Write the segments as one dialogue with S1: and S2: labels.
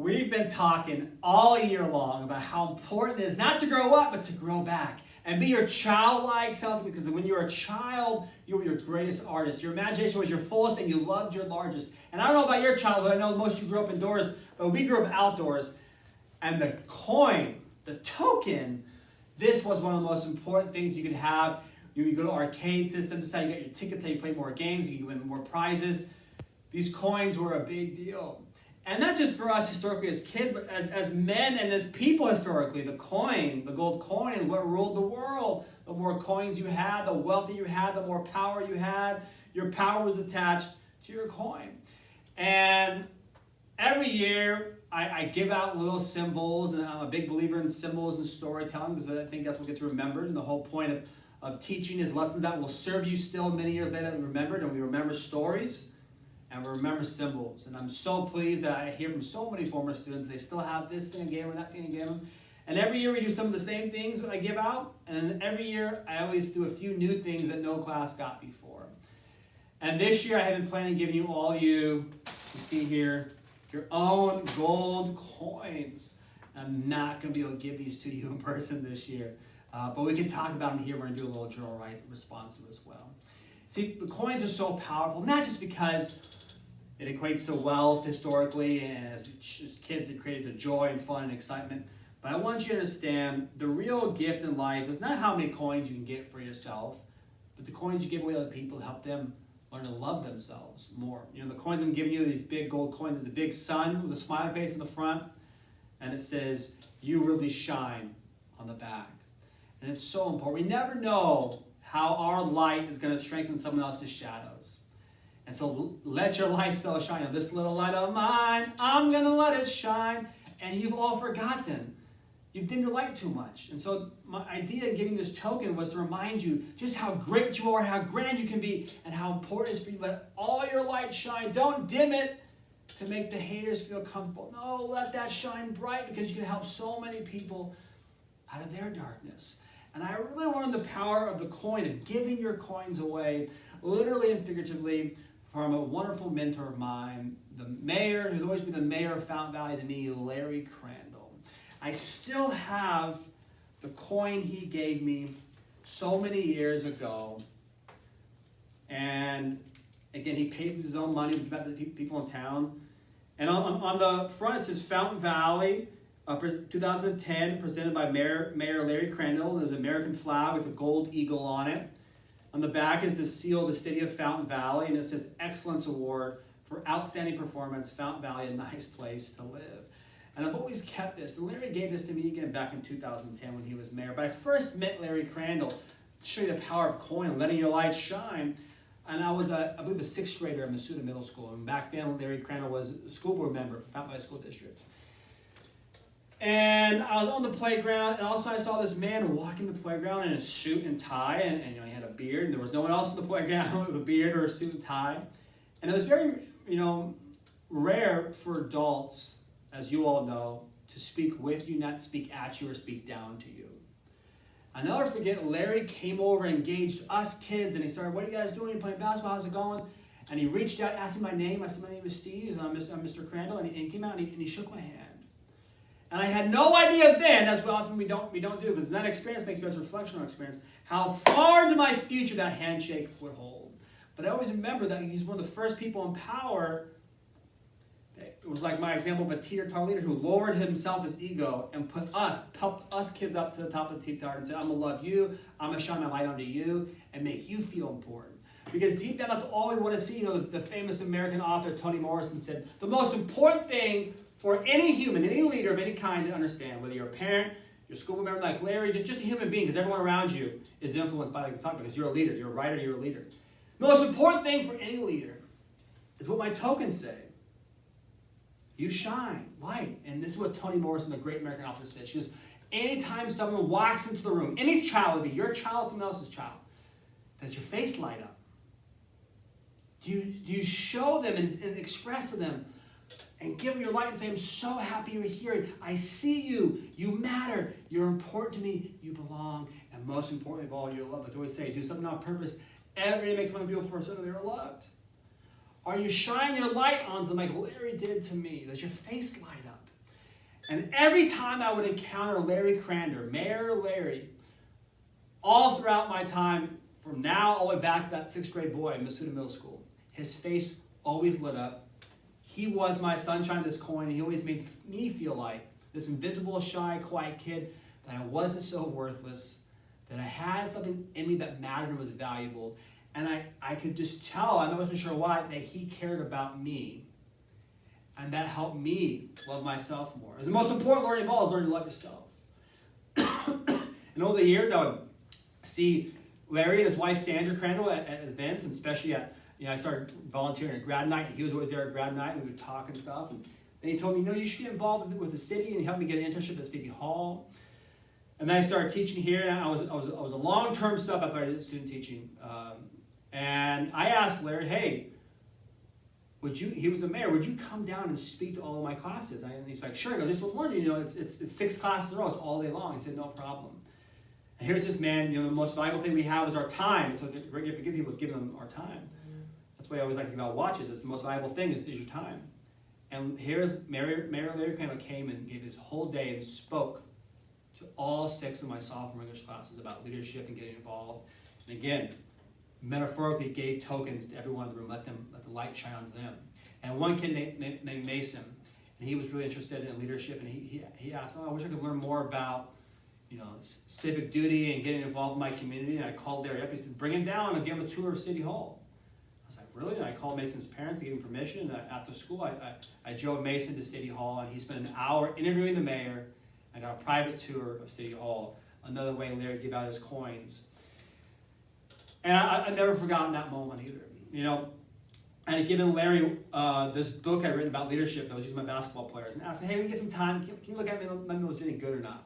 S1: We've been talking all year long about how important it is not to grow up, but to grow back. And be your childlike self, because when you're a child, you were your greatest artist. Your imagination was your fullest and you loved your largest. And I don't know about your childhood, I know most of you grew up indoors, but we grew up outdoors. And the coin, the token, this was one of the most important things you could have. You go to arcade systems, you get your tickets, you play more games, you can win more prizes. These coins were a big deal. And not just for us historically as kids, but as men and as people historically. The coin, the gold coin, is what ruled the world. The more coins you had, the wealthier you had, the more power you had. Your power was attached to your coin. And every year, I give out little symbols, and I'm a big believer in symbols and storytelling, because I think that's what gets remembered. And the whole point of teaching is lessons that will serve you still many years later and remembered. And we remember stories. And we remember symbols. And I'm so pleased that I hear from so many former students, they still have this thing I gave them, that thing I gave them. And every year we do some of the same things I give out. And then every year I always do a few new things that no class got before. And this year I have been planning on giving you see here, your own gold coins. I'm not going to be able to give these to you in person this year. But we can talk about them here. We're going to do a little journal right response to it as well. See, the coins are so powerful, not just because it equates to wealth historically, and as kids it created the joy and fun and excitement. But I want you to understand the real gift in life is not how many coins you can get for yourself, but the coins you give away to other people to help them learn to love themselves more. You know, the coins I'm giving you, these big gold coins, is a big sun with a smiling face in the front, and it says, "You really shine," on the back. And it's so important. We never know how our light is going to strengthen someone else's shadows. And so let your light so shine. Now, this little light of mine, I'm going to let it shine. And you've all forgotten. You've dimmed your light too much. And so my idea in giving this token was to remind you just how great you are, how grand you can be, and how important it is for you to let all your light shine. Don't dim it to make the haters feel comfortable. No, let that shine bright, because you can help so many people out of their darkness. And I really learned the power of the coin, of giving your coins away, literally and figuratively, from a wonderful mentor of mine, the mayor, who's always been the mayor of Fountain Valley to me, Larry Crandall. I still have the coin he gave me so many years ago. And again, he paid with his own money to give the people in town. And on the front it says Fountain Valley, 2010, presented by Mayor Larry Crandall. There's an American flag with a gold eagle on it. On the back is the seal of the city of Fountain Valley, and it says Excellence Award for Outstanding Performance, Fountain Valley, a nice place to live. And I've always kept this. And Larry gave this to me again back in 2010 when he was mayor. But I first met Larry Crandall to show you the power of coin, letting your light shine. And I was, I believe, a sixth grader at Masuda Middle School. And back then, Larry Crandall was a school board member for Fountain Valley School District. And I was on the playground, and all of a sudden I saw this man walking the playground in a suit and tie, and you know, he had a beard, and there was no one else on the playground with a beard or a suit and tie. And it was very, rare for adults, as you all know, to speak with you, not speak at you or speak down to you. I'll never forget, Larry came over and engaged us kids, and he started, "What are you guys doing? You playing basketball? How's it going?" And he reached out, asked me my name. I said, "My name is Steve, and I'm Mr. Crandall," and he came out and he shook my hand. And I had no idea then, as often we don't do, because that experience makes best reflection on experience, how far into my future that handshake would hold. But I always remember that he's one of the first people in power. It was like my example of a teeter-totter leader who lowered himself, his ego, and helped us kids up to the top of the teeter-totter and said, "I'm going to love you, I'm going to shine my light onto you, and make you feel important." Because deep down, that's all we want to see. You know, the famous American author Toni Morrison said, the most important thing for any human, any leader of any kind to understand, whether you're a parent, your school member like Larry, just a human being, because everyone around you is influenced by, like we talked about, because you're a leader, you're a writer, you're a leader. The most important thing for any leader is what my tokens say. You shine light. And this is what Toni Morrison, the great American author, said. She goes, anytime someone walks into the room, any child, would be your child, someone else's child, does your face light up? Do you show them and express to them and give them your light and say, "I'm so happy you're here. I see you. You matter. You're important to me. You belong. And most importantly of all, you're loved." I always say, do something on purpose every day to make someone feel for certain they're loved. Are you shining your light onto them like Larry did to me? Does your face light up? And every time I would encounter Larry Crander, Mayor Larry, all throughout my time, from now all the way back to that 6th grade boy in Masuda Middle School, his face always lit up. He was my sunshine, this coin. He always made me feel like this invisible, shy, quiet kid, that I wasn't so worthless, that I had something in me that mattered and was valuable. And I could just tell, and I wasn't sure why, that he cared about me. And that helped me love myself more. It's the most important learning of all is learning to love yourself. And over the years, I would see Larry and his wife Sandra Crandall at events, and especially at, I started volunteering at grad night, and he was always there at grad night, and we would talk and stuff. And then he told me, you should get involved with the city, and he helped me get an internship at City Hall. And then I started teaching here, and I was a long-term sub after I did student teaching. And I asked Larry, hey, he was the mayor, would you come down and speak to all of my classes? And he's like, sure. I go, this one morning, it's 6 classes in a row, it's all day long. He said, no problem. And here's this man, the most valuable thing we have is our time. So the great gift to give people is giving them our time. That's why I always like to think about watches. It's the most valuable thing is your time. And here's Mayor Larry Crandall came and gave this whole day and spoke to all 6 of my sophomore English classes about leadership and getting involved. And again, metaphorically gave tokens to everyone in the room, let the light shine onto them. And one kid named Mason, and he was really interested in leadership, and he asked, I wish I could learn more about civic duty and getting involved in my community. And I called Larry up. He said, bring him down and give him a tour of City Hall. I was like, really? And I called Mason's parents to give him permission. After school, I drove Mason to City Hall, and he spent an hour interviewing the mayor. I got a private tour of City Hall, another way Larry gave out his coins. And I've never forgotten that moment either. I had given Larry this book I'd written about leadership that I was using my basketball players, and asked him, hey, when you get some time, can you look at me and let me know if it's any good or not?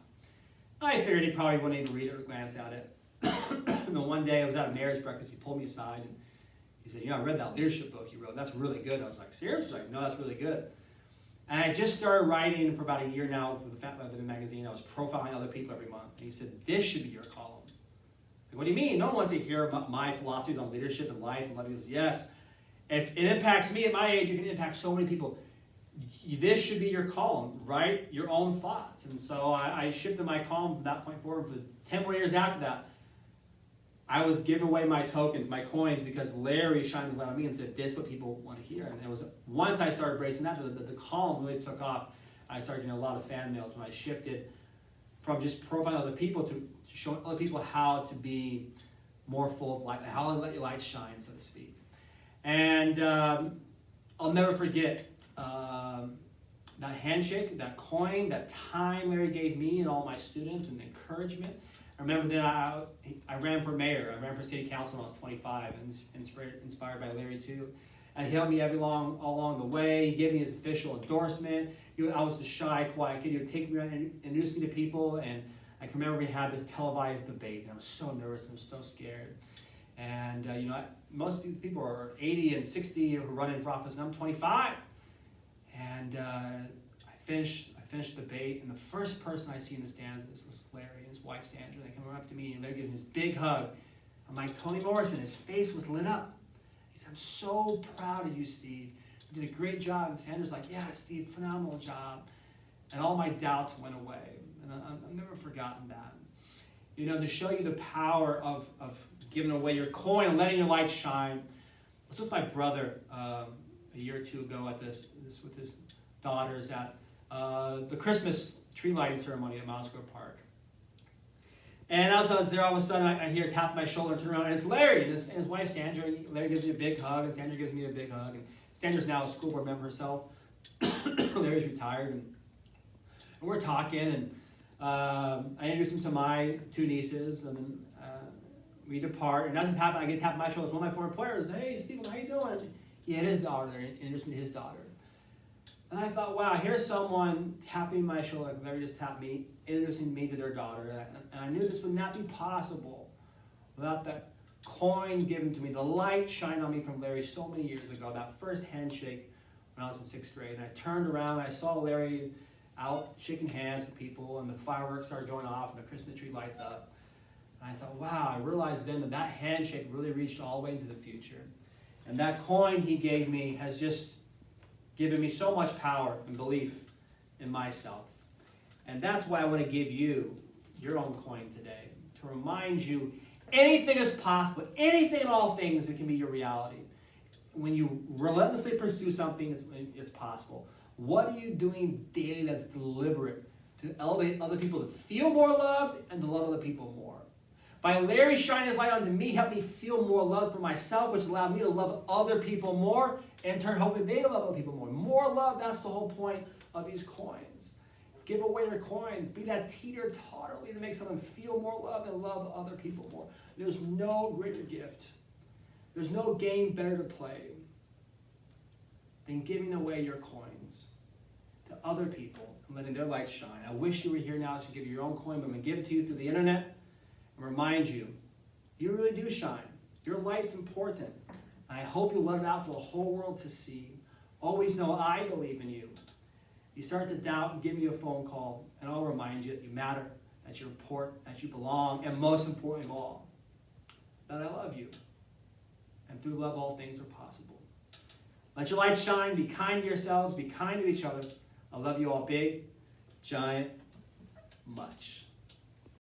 S1: I figured he probably wouldn't even read it or glance at it. And then one day I was at a mayor's breakfast, he pulled me aside and he said, I read that leadership book you wrote, and that's really good. I was like, seriously? He's like, no, that's really good. And I just started writing for about a year now for the Fat Living magazine. I was profiling other people every month. And he said, this should be your column. Like, what do you mean? No one wants to hear about my philosophies on leadership and life. And he goes, yes. If it impacts me at my age, it can impact so many people. This should be your column. Write your own thoughts. And so I shifted my column from that point forward. For 10 more years after that, I was giving away my tokens, my coins, because Larry shined the light on me and said, this is what people want to hear. And it was once I started bracing that, the column really took off. I started getting a lot of fan mails when I shifted from just profiling other people to showing other people how to be more full of light, how to let your light shine, so to speak. And I'll never forget that handshake, that coin, that time Larry gave me and all my students, and the encouragement. I remember then I ran for mayor. I ran for city council when I was 25, and inspired by Larry too. And he helped me all along the way. He gave me his official endorsement. I was a shy, quiet kid. He would take me around and introduce me to people. And I can remember we had this televised debate, and I was so nervous and I was so scared. And most people are 80 and 60 who run in for office, and I'm 25. And I finished the debate, and the first person I see in the stands is Larry and his wife Sandra. They come up to me, and Larry gives me this big hug. I'm like, Toni Morrison, his face was lit up. He said, I'm so proud of you, Steve. You did a great job. And Sandra's like, yeah, Steve, phenomenal job. And all my doubts went away. And I've never forgotten that. To show you the power of giving away your coin and letting your light shine. I was with my brother a year or two ago at this with his daughters at the Christmas tree lighting ceremony at Mount Square Park. And as I was there, all of a sudden I hear a tap on my shoulder and turn around, and it's Larry and his wife Sandra. Larry gives me a big hug, and Sandra gives me a big hug. And Sandra's now a school board member herself. Larry's retired, and we're talking, and I introduce him to my 2 nieces, and then we depart. And as this happened, I get tapped on my shoulder. One of my former players, hey, Stephen, how you doing? He had his daughter there, and introduced me to his daughter. And I thought, wow, here's someone tapping my shoulder like Larry just tapped me, introducing me to their daughter. And I knew this would not be possible without that coin given to me, the light shined on me from Larry so many years ago, that first handshake when I was in 6th grade. And I turned around, and I saw Larry out shaking hands with people, and the fireworks started going off, and the Christmas tree lights up. And I thought, wow, I realized then that handshake really reached all the way into the future. And that coin he gave me has just given me so much power and belief in myself. And that's why I want to give you your own coin today, to remind you anything is possible. Anything and all things, it can be your reality. When you relentlessly pursue something, it's possible. What are you doing daily that's deliberate to elevate other people to feel more loved and to love other people more? By Larry shining his light onto me, helped me feel more love for myself, which allowed me to love other people more, and in turn, hopefully they love other people more. More love, that's the whole point of these coins. Give away your coins. Be that teeter-totter to make someone feel more love and love other people more. There's no greater gift. There's no game better to play than giving away your coins to other people and letting their light shine. I wish you were here now to give you your own coin, but I'm going to give it to you through the internet and remind you, you really do shine. Your light's important. And I hope you let it out for the whole world to see. Always know I believe in you. You start to doubt and give me a phone call, and I'll remind you that you matter, that you're important, that you belong, and most importantly of all, that I love you. And through love, all things are possible. Let your light shine. Be kind to yourselves. Be kind to each other. I love you all big, giant, much.